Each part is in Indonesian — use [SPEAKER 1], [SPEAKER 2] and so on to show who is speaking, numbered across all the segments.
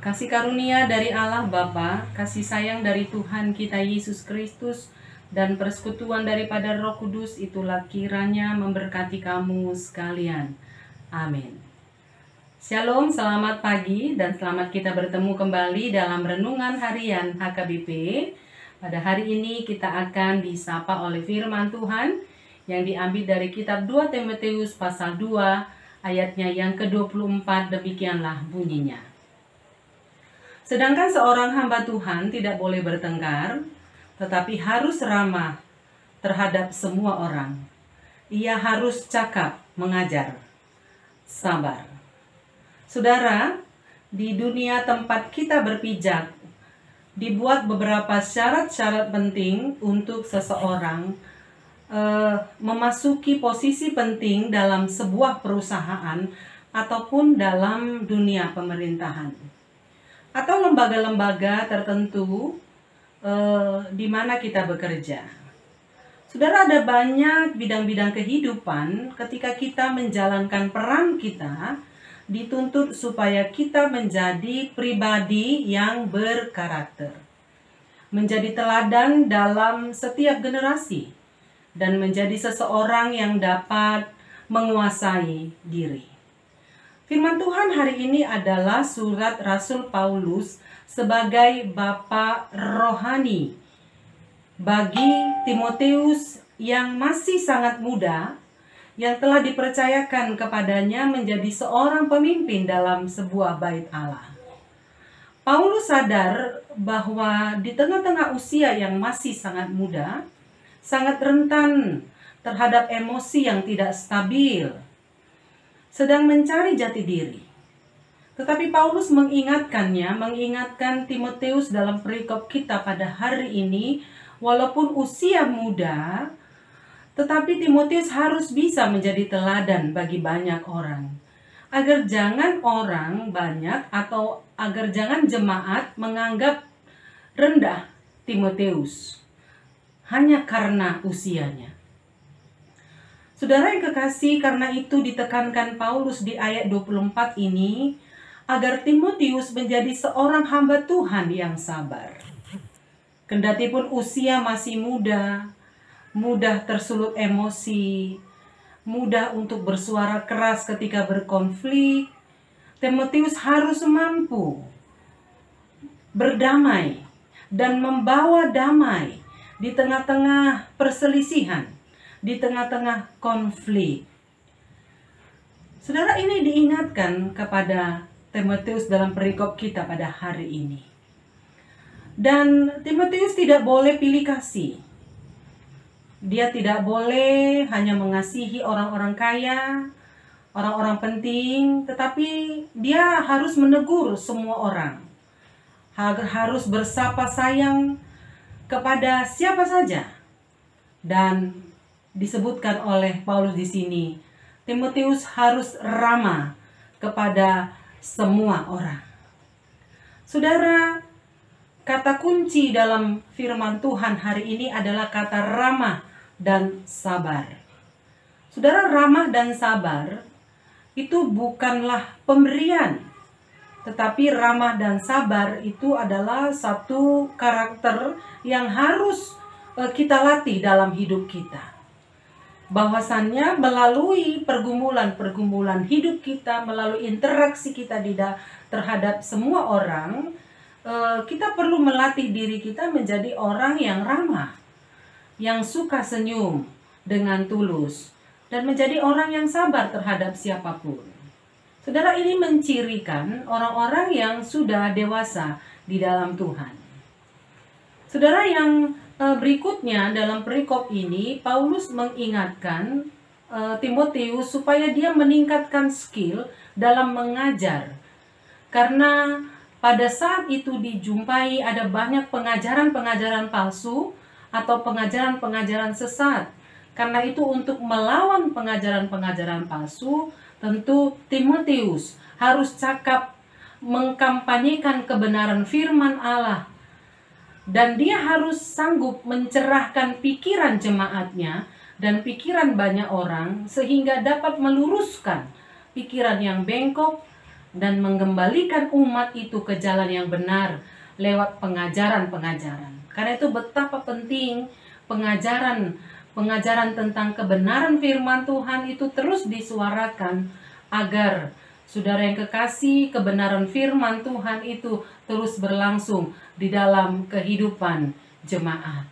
[SPEAKER 1] Kasih karunia dari Allah Bapa, kasih sayang dari Tuhan kita Yesus Kristus, dan persekutuan daripada Roh Kudus itulah kiranya memberkati kamu sekalian. Amin. Shalom, selamat pagi dan selamat kita bertemu kembali dalam renungan harian HKBP. Pada hari ini kita akan disapa oleh firman Tuhan yang diambil dari kitab 2 Timotius pasal 2 ayatnya yang ke-24, demikianlah bunyinya. Sedangkan seorang hamba Tuhan tidak boleh bertengkar, tetapi harus ramah terhadap semua orang. Ia harus cakap, mengajar, sabar. Saudara, di dunia tempat kita berpijak, dibuat beberapa syarat-syarat penting untuk seseorang memasuki posisi penting dalam sebuah perusahaan ataupun dalam dunia pemerintahan atau lembaga-lembaga tertentu di mana kita bekerja. Saudara, ada banyak bidang-bidang kehidupan ketika kita menjalankan peran kita dituntut supaya kita menjadi pribadi yang berkarakter, menjadi teladan dalam setiap generasi, dan menjadi seseorang yang dapat menguasai diri. Firman Tuhan hari ini adalah surat Rasul Paulus sebagai bapa rohani bagi Timotius yang masih sangat muda, yang telah dipercayakan kepadanya menjadi seorang pemimpin dalam sebuah bait Allah. Paulus sadar bahwa di tengah-tengah usia yang masih sangat muda, sangat rentan terhadap emosi yang tidak stabil, sedang mencari jati diri. Tetapi Paulus mengingatkan Timotius dalam perikop kita pada hari ini, walaupun usia muda, tetapi Timotius harus bisa menjadi teladan bagi banyak orang. Agar jangan orang banyak atau agar jangan jemaat menganggap rendah Timotius hanya karena usianya. Saudara yang kekasih, karena itu ditekankan Paulus di ayat 24 ini, agar Timotius menjadi seorang hamba Tuhan yang sabar. Kendatipun usia masih muda, mudah tersulut emosi, mudah untuk bersuara keras ketika berkonflik, Timotius harus mampu berdamai dan membawa damai di tengah-tengah perselisihan, di tengah-tengah konflik. Saudara, ini diingatkan kepada Timotius dalam perikop kita pada hari ini. Dan Timotius tidak boleh pilih kasih. Dia tidak boleh hanya mengasihi orang-orang kaya, orang-orang penting, tetapi dia harus menegur semua orang. Harus bersapa sayang kepada siapa saja. Dan disebutkan oleh Paulus di sini, Timotius harus ramah kepada semua orang. Saudara, kata kunci dalam firman Tuhan hari ini adalah kata ramah dan sabar. Saudara, ramah dan sabar itu bukanlah pemberian, tetapi ramah dan sabar itu adalah satu karakter yang harus kita latih dalam hidup kita. Bahwasannya melalui pergumulan hidup kita, melalui interaksi kita terhadap semua orang, kita perlu melatih diri kita menjadi orang yang ramah, yang suka senyum dengan tulus, dan menjadi orang yang sabar terhadap siapapun. Saudara, ini mencirikan orang-orang yang sudah dewasa di dalam Tuhan. Saudara, yang berikutnya dalam perikop ini, Paulus mengingatkan Timotius supaya dia meningkatkan skill dalam mengajar. Karena pada saat itu dijumpai ada banyak pengajaran-pengajaran palsu atau pengajaran-pengajaran sesat. Karena itu untuk melawan pengajaran-pengajaran palsu, tentu Timotius harus cakap mengkampanyekan kebenaran firman Allah. Dan dia harus sanggup mencerahkan pikiran jemaatnya dan pikiran banyak orang sehingga dapat meluruskan pikiran yang bengkok dan mengembalikan umat itu ke jalan yang benar lewat pengajaran-pengajaran. Karena itu betapa penting pengajaran tentang kebenaran firman Tuhan itu terus disuarakan agar saudara yang kekasih, kebenaran firman Tuhan itu terus berlangsung di dalam kehidupan jemaat.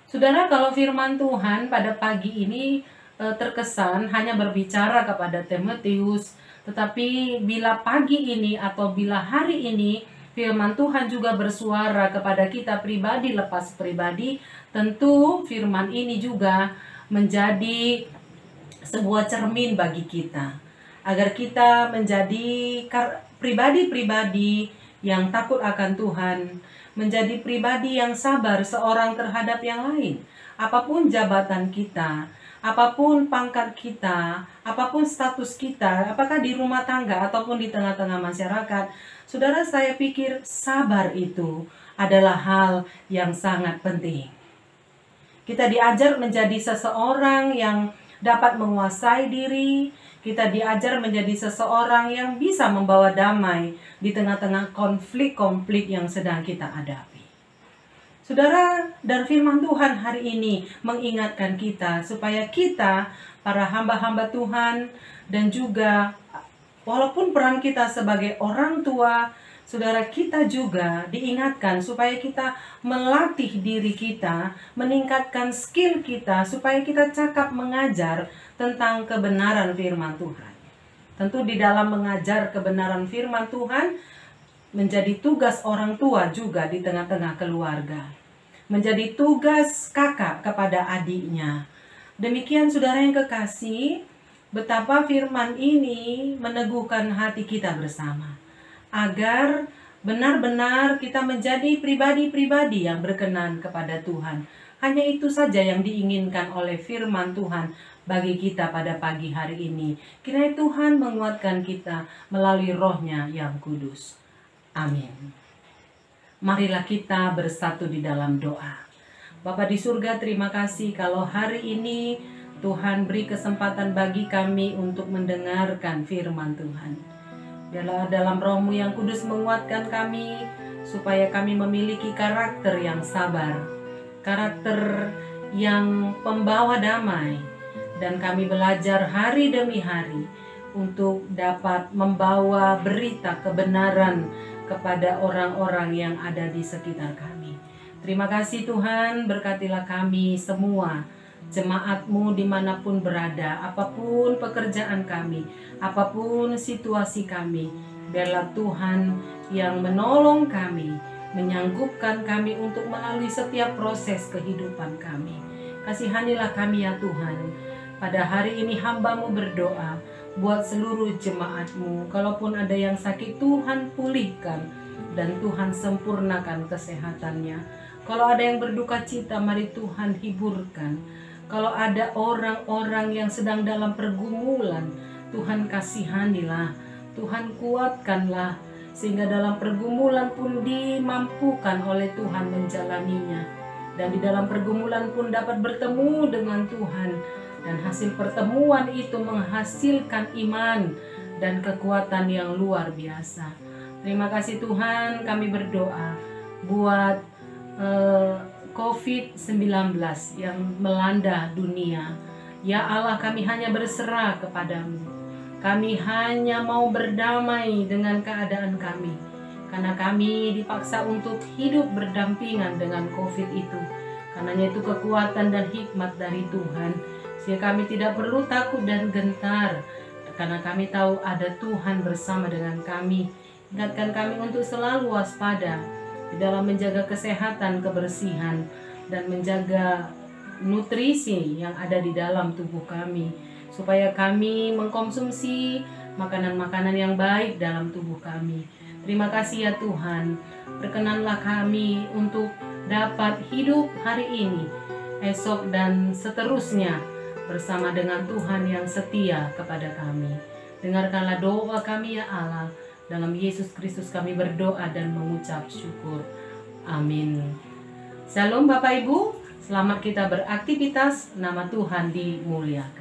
[SPEAKER 1] Saudara, kalau firman Tuhan pada pagi ini terkesan hanya berbicara kepada Timotius, tetapi bila pagi ini atau bila hari ini firman Tuhan juga bersuara kepada kita pribadi lepas pribadi, tentu firman ini juga menjadi sebuah cermin bagi kita, agar kita menjadi pribadi-pribadi yang takut akan Tuhan, menjadi pribadi yang sabar seorang terhadap yang lain. Apapun jabatan kita, apapun pangkat kita, apapun status kita, apakah di rumah tangga ataupun di tengah-tengah masyarakat, saudara, saya pikir sabar itu adalah hal yang sangat penting. Kita diajar menjadi seseorang yang dapat menguasai diri. Kita diajar menjadi seseorang yang bisa membawa damai di tengah-tengah konflik-konflik yang sedang kita hadapi. Saudara, dan firman Tuhan hari ini mengingatkan kita supaya kita, para hamba-hamba Tuhan, dan juga walaupun peran kita sebagai orang tua, saudara, kita juga diingatkan supaya kita melatih diri kita, meningkatkan skill kita, supaya kita cakap mengajar tentang kebenaran firman Tuhan. Tentu di dalam mengajar kebenaran firman Tuhan, menjadi tugas orang tua juga di tengah-tengah keluarga. Menjadi tugas kakak kepada adiknya. Demikian saudara yang kekasih, betapa firman ini meneguhkan hati kita bersama, agar benar-benar kita menjadi pribadi-pribadi yang berkenan kepada Tuhan. Hanya itu saja yang diinginkan oleh firman Tuhan bagi kita pada pagi hari ini. Kiranya Tuhan menguatkan kita melalui Roh-Nya yang kudus. Amin. Marilah kita bersatu di dalam doa. Bapa di surga, terima kasih kalau hari ini Tuhan beri kesempatan bagi kami untuk mendengarkan firman Tuhan. Biarlah dalam Roh-Mu yang kudus menguatkan kami, supaya kami memiliki karakter yang sabar, karakter yang pembawa damai, dan kami belajar hari demi hari untuk dapat membawa berita kebenaran kepada orang-orang yang ada di sekitar kami. Terima kasih Tuhan, berkatilah kami semua, jemaat-Mu dimanapun berada, apapun pekerjaan kami, apapun situasi kami, biarlah Tuhan yang menolong kami, menyanggupkan kami untuk melalui setiap proses kehidupan kami. Kasihanilah kami ya Tuhan. Pada hari ini hamba-Mu berdoa buat seluruh jemaat-Mu. Kalaupun ada yang sakit, Tuhan pulihkan dan Tuhan sempurnakan kesehatannya. Kalau ada yang berduka cita, mari Tuhan hiburkan. Kalau ada orang-orang yang sedang dalam pergumulan, Tuhan kasihanilah, Tuhan kuatkanlah, sehingga dalam pergumulan pun dimampukan oleh Tuhan menjalaninya. Dan di dalam pergumulan pun dapat bertemu dengan Tuhan. Dan hasil pertemuan itu menghasilkan iman dan kekuatan yang luar biasa. Terima kasih Tuhan, kami berdoa buat COVID-19 yang melanda dunia. Ya Allah, kami hanya berserah kepadamu. Kami hanya mau berdamai dengan keadaan kami, karena kami dipaksa untuk hidup berdampingan dengan COVID itu. Karenanya itu kekuatan dan hikmat dari Tuhan, sehingga kami tidak perlu takut dan gentar, karena kami tahu ada Tuhan bersama dengan kami. Ingatkan kami untuk selalu waspada di dalam menjaga kesehatan, kebersihan, dan menjaga nutrisi yang ada di dalam tubuh kami, supaya kami mengkonsumsi makanan-makanan yang baik dalam tubuh kami. Terima kasih ya Tuhan, berkenanlah kami untuk dapat hidup hari ini, esok, dan seterusnya bersama dengan Tuhan yang setia kepada kami. Dengarkanlah doa kami ya Allah. Dalam Yesus Kristus kami berdoa dan mengucap syukur. Amin. Shalom Bapak Ibu, selamat kita beraktivitas, nama Tuhan dimuliakan.